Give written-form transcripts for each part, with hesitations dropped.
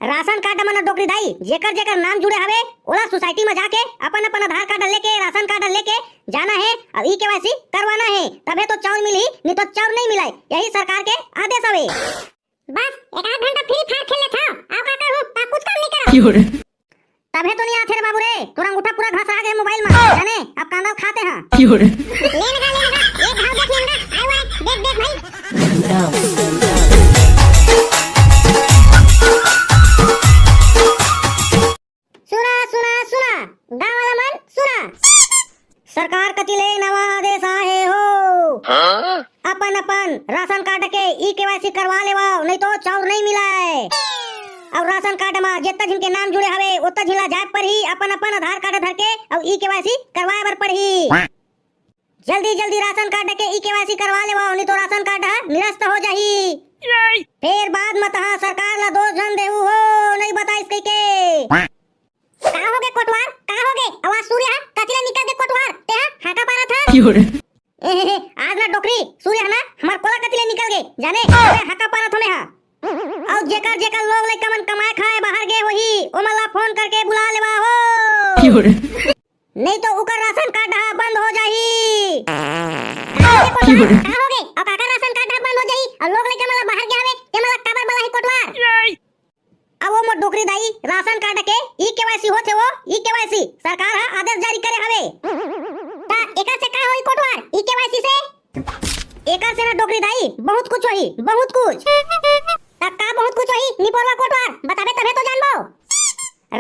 Ration card मन डोकरी दाई जेकर जेकर नाम जुड़े हवे ओला सोसाइटी में जाके अपन अपन आधार कार्ड लेके राशन कार्ड लेके जाना है और ई केवाईसी करवाना है, तबे तो चावल मिली, नहीं तो चावल नहीं मिलाई। यही सरकार के आदेश हवे। बस एक आध घंटा फ्री फायर खेले था, आप का करूं? आप कुछ काम नहीं करो। तबे तो नहीं आथे रे बाबू रे, तोरा अंगूठा पूरा घसा गए मोबाइल में, जाने अब कांदा खाते हैं। लेने का एक भाव देख लेना, आए हुए देख भाई। गाँव वाला मन सुना, सरकार कतिले नवा आदेश आहे हो। अपन अपन राशन कार्ड के ई केवाईसी करवा लेवा, नहीं तो चाउर नहीं मिलाए। और राशन कार्ड में जितना जिनके नाम जुड़े हवे उतना जिला जाए पर ही अपन अपन आधार कार्ड धर के और ई केवाईसी करवाए बर पड़ही। जल्दी जल्दी राशन कार्ड के ई केवाईसी करवा लेवा, नहीं तो राशन कार्ड निरस्त हो जाही। फिर बाद में तहां सरकार ला दोष जन देहू हो, नहीं बताइस कई के। कहाँ हो गए कोटवार, कहाँ हो गए? आवाज सूर्य कतिला निकल के कोटवार ते हाका पारा था। आज ना डोकरी सूर्य ना हमार कोला कतिले निकल गए, जाने अबे हाका पारा थमे हां। और जेकर जेकर लोग ले कमन कमाए खाए बाहर गए वही ओमला फोन करके बुला लेवा हो, नहीं तो उकर राशन कार्ड बंद हो जाही। कहाँ हो गए? और काका राशन कार्ड बंद हो जाही और लोग ले कमला बाहर गए हवे ते मला काबर बला ही कोटवार। अब वो मोर डोकरी दाई राशन कार्ड के ई केवाईसी होथे, वो ई केवाईसी सरकार हा आदेश जारी करे हवे। ता एका से का होई कोटवार ई केवाईसी से? एका से ना डोकरी दाई बहुत कुछ होई, बहुत कुछ। ता का बहुत कुछ होई निपोरवा कोटवार बताबे तबे तो जानबो।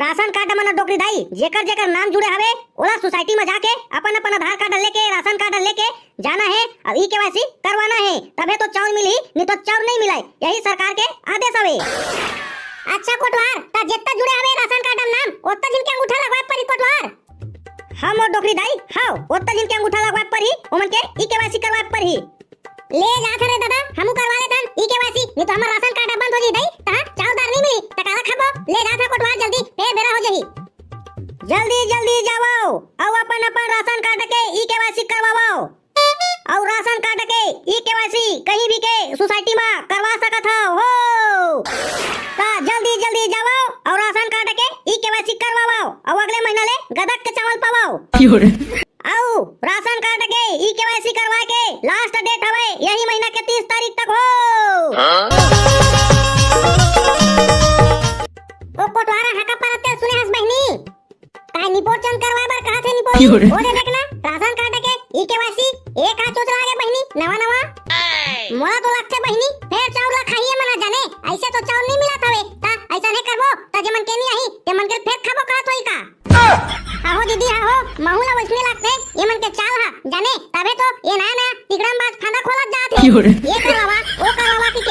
राशन कार्ड मन डोकरी दाई जेकर जेकर नाम जुड़े हवे ओला सोसाइटी में जाके अपन अपन आधार कार्ड लेके राशन कार्ड लेके जाना है और ई केवाईसी करवाना है, तबे तो चावल मिली, नहीं तो चावल नहीं मिलाई। यही सरकार के आदेश हवे। अच्छा कोटवार, ता जितना जुड़े हवे राशन कार्ड नाम ओत्ता जिनके अंगूठा लगवाए परी कोटवार। हम और डोकरी दाई हां ओत्ता जिनके अंगूठा लगवाए परी ओमन के ई केवाईसी करवाए परी। ले जात रे दादा हमू करवा लेतन ई केवाईसी, नहीं तो हमर राशन कार्ड बंद हो जी दई ता चावल नहीं मिली ता काला खाबो। ले जात कोटवार जल्दी फिर बेरा हो जही। जल्दी जल्दी जाओ और अपन अपन राशन कार्ड के ई केवाईसी करवाओ। और राशन कार्ड के ई केवाईसी कहीं भी के सोसाइटी में करवा सकत हो। ता जल्दी जल्दी जाओ और राशन कार्ड के ई केवाईसी करवाओ और अगले महीना ले गदक के चावल पाओ। आओ राशन कार्ड के ई केवाईसी करवा के लास्ट डेट हवे यही महीना के 30 तारीख तक हो। ओ कोटवारा हाका परते सुने हस बहनी काय निपोचन करवाए बार कहा थे निपोरी ओरे देखना राशन कार्ड के ई केवाईसी एक हाथ सोच रहा है बहनी नवा नवा मोला तो लगते बहनी फिर चावल खाइए मना जाने ऐसे तो चावल नहीं मिला थावे ता ऐसा नहीं करबो ता जे मन के नहीं आई ते मन के फेर खाबो कहत होई का। हाहो दीदी हाहो माहुला वैसने लगते ये मन के चाल हा जाने तबे तो ये नया नया तिगड़म बाज फांदा खोलत जात है ये करवावा ओ करवावा की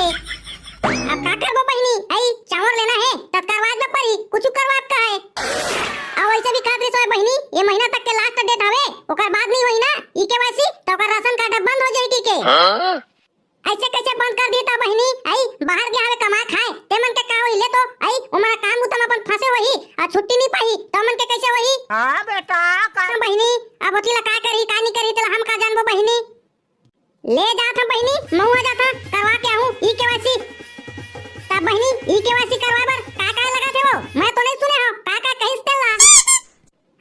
अब का करबो बहनी आई चावल लेना है तब करवा दे परी कुछ करवात का है। अब ऐसे भी खातिर सोए बहनी ये महीना तक के लास्ट डेट हवे ओकर बाद नहीं होई ना ई केवाईसी तो ओकर राशन कार्ड बंद हो जाई की के। ऐसे कैसे बंद कर दिया बहनी आई बाहर गया हवे कमाए खाए ते मन के का होई ले तो आई उमरा काम उतम अपन फंसे होई आ छुट्टी नहीं पाई तो मन के कैसे होई। हां बेटा का बहनी अब होतीला का करी का नहीं करी तेला हम का जानबो बहनी। ले जात हम बहनी महुआ जाता करवा के आऊं ई केवाईसी। ता बहनी ई केवाईसी करवाए बर का लगा थे वो मैं तो नहीं सुने हो का कहिस तेला।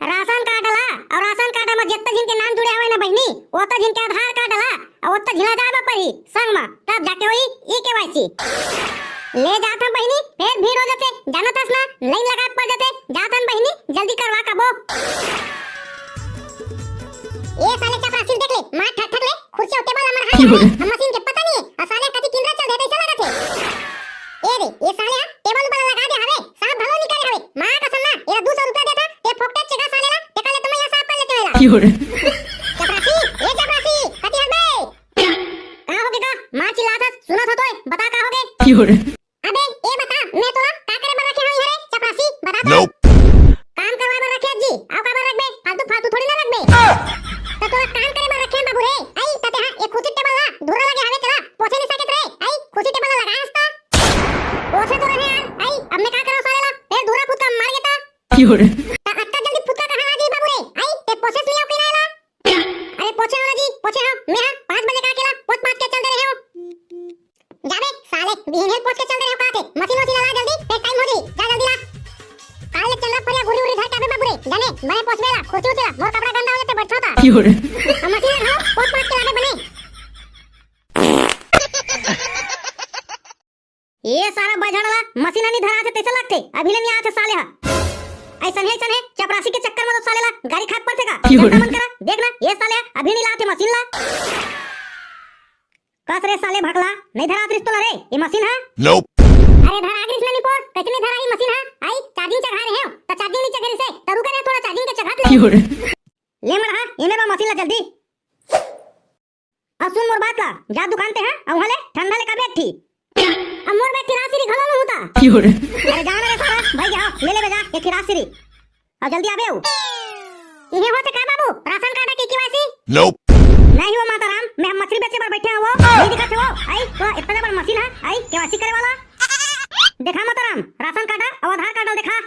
राशन कार्ड ला और राशन कार्ड में जितना जिनके नाम जुड़े हवे ना बहनी ओता जिनके आधार कार्ड ला और ओता झिला जाबा परी संग में तब जाके होई ई केवाईसी। ले जात हम बहनी फिर भीड़ हो जाते जानत हस ना लाइन लगा पड़ जाते जात हम बहनी जल्दी करवा कबो। ये साले क्या प्राचीन देख ले मार ठक ठक ले कुर्सी और टेबल हमर हाथ हम मशीन के पता नहीं है साले कति किंद्रा चल देते चला रखे। ए रे ये साले टेबल पर लगा दे हवे साहब भलो नहीं करे हवे मां कसम ना ये 200 रुपया देता ये फोकट चेगा साले ला ते काले तुम यहां साहब पर लेते वेला चपरासी ए चपरासी कति हबे कहां हो गए का मां चिल्लात सुनो तो बता कहां हो गए। अबे ए बता मैं तोला का करे बर रखे हई रे चपरासी बता तो काम करवा बर रखे जी आओ का बर रखबे फालतू फालतू थोड़ी ना रखबे तो तोला काम करे बर रखे बाबू रे आई तते हां एक खुशी टेबल ला धुरा लगे हवे तेला पोछे नहीं सकत रे आई खुशी टेबल लगा हस्ता पोछे तो रहे यार आई अब मैं का करो साले ला फिर धुरा फुटका मार गेता ता अत्ता जल्दी फुटका कहां आ गई बाबू रे आई ते पोछे लियो कि ना ला अरे पोछे हो जी पोछे हो मैं 5 बजे का अकेला पोछ पाछ के चल दे रहे हो जाबे साले बिहेन पोछ के चल दे रहे हो का थे मशीन ला जल्दी फिर टाइम हो जी। मशीन हो पोत पात के लागे बने। ये सारा बजाड़ा मशीन नहीं धरा थे तैसे लगते अभी नहीं आते साले हा ऐसा है चपरासी के चक्कर में तो साले ला गाड़ी खात पड़ते का मन करा देखना ये साले अभी नहीं लाते मशीन ला कस रे साले भगला नहीं धरा त्रिस्तोला रे ये मशीन है Nope. अरे धरा कृष्ण नहीं पोर कैसे नहीं धरा ये मशीन है आई चार्जिंग चढ़ा रहे हो तो चार्जिंग नहीं चढ़े से तो रुक रे थोड़ा चार्जिंग के चढ़ा ले मरा इने बा मशीन ला जल्दी अब सुन मोर बात ला जा दुकान पे है और वहां ले ठंडा ले का बैग थी अब मोर बैग तिरासी घलो न होता। अरे जाना रे सारा भाई जाओ ले ले जा ये खिरासिरी अब जल्दी आबे ये होते का बाबू राशन कार्ड की केवाईसी Nope. नहीं हो माता राम मैं मछली बेचे पर बैठे हैं वो नहीं दिखाते हो आई तो इतना बड़ा मशीन है आई केवाईसी करे वाला देखा माता राम राशन कार्ड और आधार कार्ड दिखा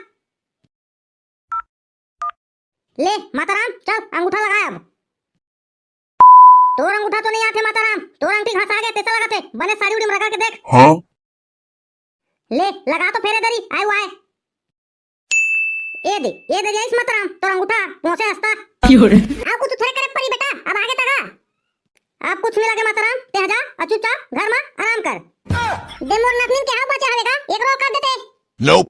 ले माता राम चल अंगूठा लगा अब तोर अंगूठा तो नहीं आते माता राम तोर अंगूठी घसा गए तेसा लगाते बने साड़ी उड़ी में रगड़ के देख Huh? ले लगा तो फेरे दरी आए आए ये दे जाइस माता राम तोर अंगूठा पहुंचे हंसता अब कुछ थोड़े करे पड़ी बेटा अब आगे तक अब कुछ नहीं लगे माता राम ते जा चुपचाप घर में आराम कर दे मोर नथनीन के हां बचा हवेगा एक रोल कर देते। Nope.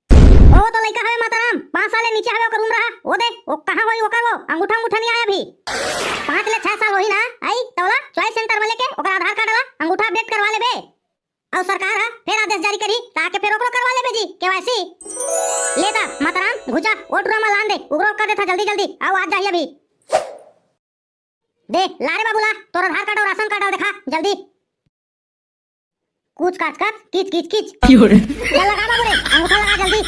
ओ तो लइका हवे माता राम 5 साल नीचे हवे ओकर उम्र रहा ओ दे ओ कहां होई ओकर वो अंगूठा अंगूठा नहीं आया अभी 5 ले 6 साल होई ना आई तोला चॉइस सेंटर में लेके ओकर आधार कार्ड ला अंगूठा अपडेट करवा लेबे और सरकार है फिर आदेश जारी करी ताकि फिर ओकरो करवा लेबे जी केवाईसी लेता माता राम घुचा ओटरा में लान दे उगरो कर देता जल्दी जल्दी आओ आज जाइए अभी दे ला रे बाबूला तोर आधार कार्ड और राशन कार्ड दिखा जल्दी कूच काच काच कीच कीच कीच चल लगा बाबू रे अंगूठा लगा जल्दी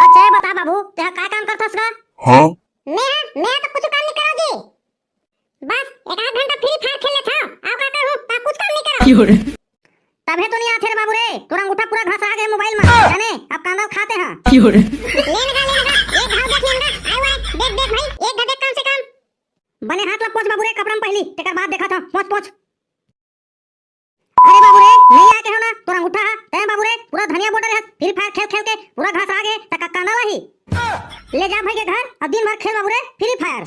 अच्छा ये बता बाबू ते काय काम करथस का Huh? मैं तो कुछ काम नहीं करो जी बस एक आध घंटा फ्री फायर खेले था आप का करूं ता कुछ काम नहीं करो तबे तो नहीं आथे रे बाबू रे तोरा अंगूठा पूरा घसा गए मोबाइल में जाने अब कांदा खाते हैं लेने का एक भाव देख लेना आए देख देख भाई एक घंटे काम से काम बने हाथ ला पहुंच बाबू रे कपड़ा में पहली तेकर बाद देखा था पहुंच पहुंच अरे बाबू रे नहीं आके हो ना तोरा अंगूठा है ते बाबू रे पूरा धनिया बॉर्डर है फ्री फायर खेल खेल के पूरा घसा गए तक कांदा लाही ले जा भाई के घर अब दिन भर खेल बाबू रे फ्री फायर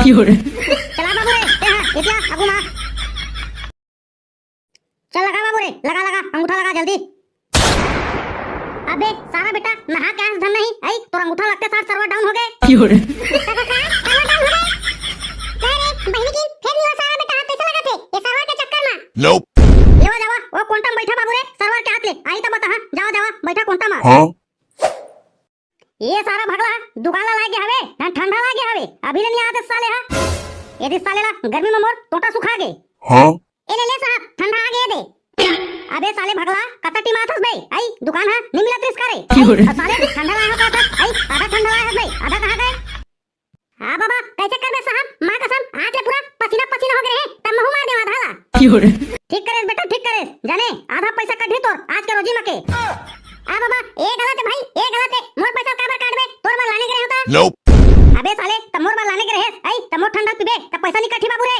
चला बाबू रे ते हां इतिया अगु मां चल लगा बाबू रे लगा लगा अंगूठा लगा जल्दी अबे सारा बेटा नहा के आज धन नहीं आई तोरा अंगूठा लगते साथ सर्वर डाउन हो गए बहनी की फिर ये सारा बेटा हाथ कैसे लगा थे ये सर्वर के चक्कर में Nope. लेवा जावा वो कोंटा बैठा बाबू रे सर्वर के हाथ ले आई तो बता हां जाओ जावा बैठा कोंटा में Huh? ये सारा भगला दुकान लागे हवे ना ठंडा लागे हवे अभी नहीं आते साले हा यदि साले ला गर्मी में मोर टोटा सुखा गे Huh? ए ले साहब ठंडा आ गया दे अबे साले भगला कतटी माथस बे आई दुकान है नहीं मिला त्रिस करे और साले ठंडा लाया होता था आई आधा ठंडा लाया है बे आधा कहां गए हां बाबा कैसे कर बे साहब मां कसम आज ले पूरा पसीना पसीना हो गए हैं तब मुंह मार दे आधा ला ठीक करे बेटा ठीक करे जाने आधा पैसा कढ़ी तोर आज के रोजी मके आ बाबा ए गलत है भाई ए गलत है मोर पैसा काबर काट बे तोर बार लाने के रहे होता Nope. अबे साले तमोर बार लाने के रहे आई तमोर ठंडा पीबे तब पैसा नहीं कठी बाबू रे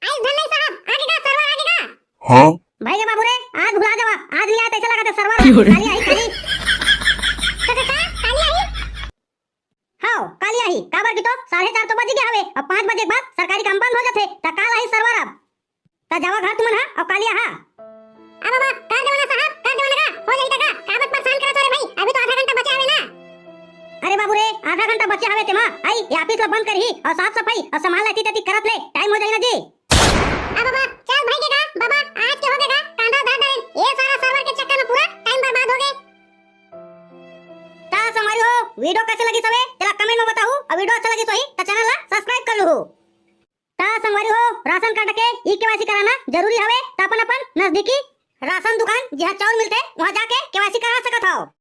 आई धन नहीं साहब आगे का सर्वर आगे का Huh? भाई के बाबू रे आज भुला जावा आज नहीं आया ऐसा लगा था सर्वर खाली आई खाली काली आई हां काली आई काबर की तो 4:30 तो बज गए हवे अब 5 बजे के बाद सरकारी काम बंद हो जाते त काल आई सर्वर अब त जावा घर तुमन हा और कालिया हा आ बाबा कर दे वाला साहब कर दे वाला का हो जाई तका काबत परेशान करा तोरे भाई अभी तो आधा घंटा बचा है ना अरे बाबू रे आधा घंटा बचे हवे तेमा आई ये ऑफिस ला बंद करही और साफ सफाई और सामान लाती तती करत ले टाइम हो जाई ना जी आ बाबा चल भाई के का बाबा आज के हो गएगा कांदा धर दे ये सारा सर्वर के चक्कर में पूरा टाइम बर्बाद हो गए ता समारी हो वीडियो कैसे लगी सबे तेरा कमेंट में बताऊ और वीडियो अच्छा लगी तो ही त चैनल ला सब्सक्राइब कर लो ता संगवारी हो राशन कार्ड के ई केवाईसी कराना जरूरी हवे त अपन नजदीकी राशन दुकान जहां चावल मिलते वहां जाके केवाईसी करा सकत हो।